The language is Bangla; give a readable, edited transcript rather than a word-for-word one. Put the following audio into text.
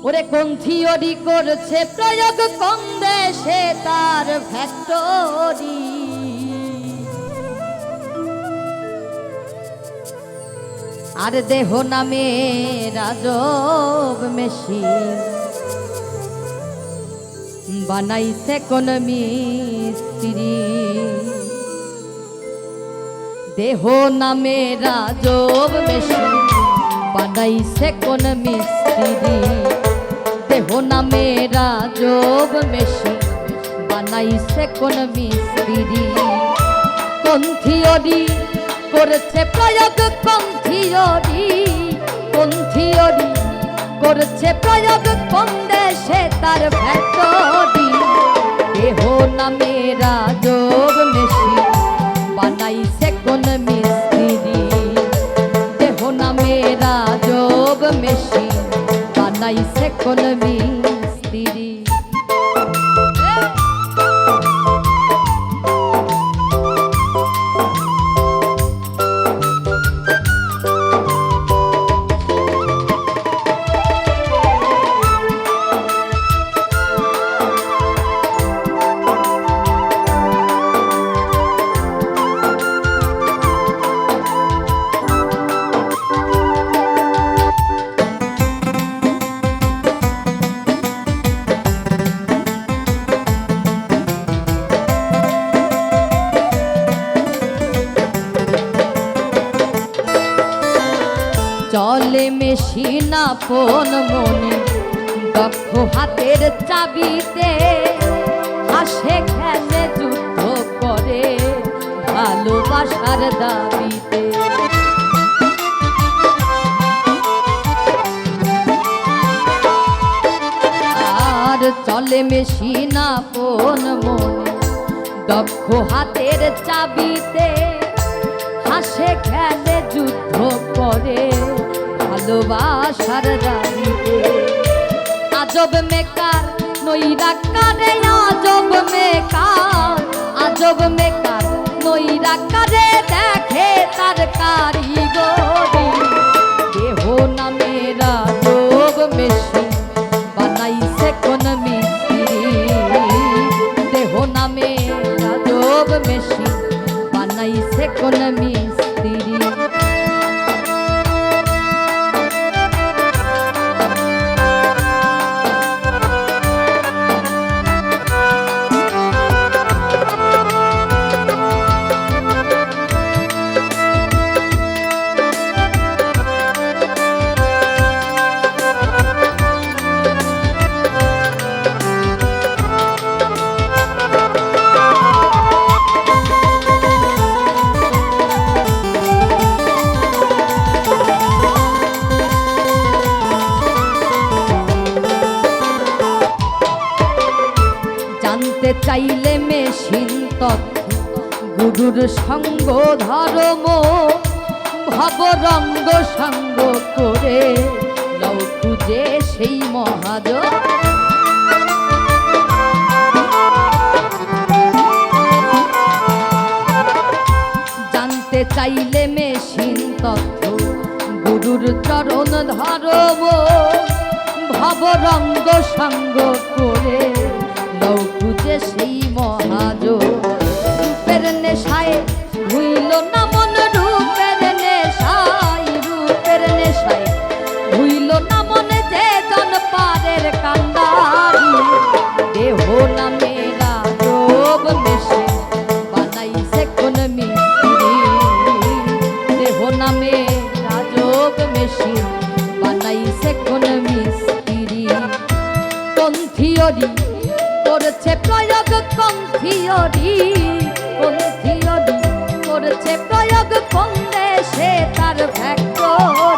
ওরে কোন থিওরি করছে প্রয়োগ কোন দেশে তার ফ্যাক্টরি। আর দেহ নামে রাজব মেশিন বানাইছে কোন মিস্ত্রি। দেহ নামে রাজব মেশিন বানাইছে কোন মিস্ত্রি। দেহ নামে রাজব মেশিন বানাইছে কোন মিস্ত্রি। কোন থিওরি করেছে প্রয়োগ কোন থিওরি। কোন থিওরি করেছে প্রয়োগ কোন দেশে তার ফ্যাক্টরি। দেহ নামে রাজব মেশিন বানাইছে কোন মিস্ত্রি। দেহ নামে রাজব মেশিন বানাইছে কোন মিস্ত্রি। চলে মেশিন আপন মনে দক্ষ হাতের চাবিতে। হাসে খেলে যুদ্ধ করে ভালোবাসার দাবিতে। আর চলে মেশিন আপন মনে দক্ষ হাতের চাবিতে। হাসে খেলে যুদ্ধ করে ভালোবাসার দাবিতে। আজব মেকার নইরা কারে আজব মেকার। আজব মেকার নইরা কারে দেখে তার কারিগরি। দেহ নামে রাজব মেশিন বানাইছে কোন মিস্ত্রি। দেহ নামে রাজব মেশিন বানাইছে কোন মিস্ত্রি। জানতে চাইলে মেশিন তথ্য গুরুর সঙ্গ ধর্ম ভবরঙ্গ সঙ্গ করে লও খুঁজে সেই মহাজ। জানতে চাইলে মেশিন তথ্য গুরুর চরণ ধর্ম ভবরঙ্গ সঙ্গ করে লও খুঁজে সেই মহাজ। রূপের নেশায় ভুইল না মন রূপের নেশায়। রূপের নেশায় ভুইল না মন যে জন পারের কান্দারি। দেহ নামে রাজব মেশিন বানাইছে কোন মিস্ত্রি। দেহ নামে রাজব মেশিন বানাইছে কোন মিস্ত্রি। কোন থিওরি করেছে প্রয়োগ কোন থিওরি। কোন থিওরি করেছে প্রয়োগ কোন দেশে তার ফ্যাক্টরি।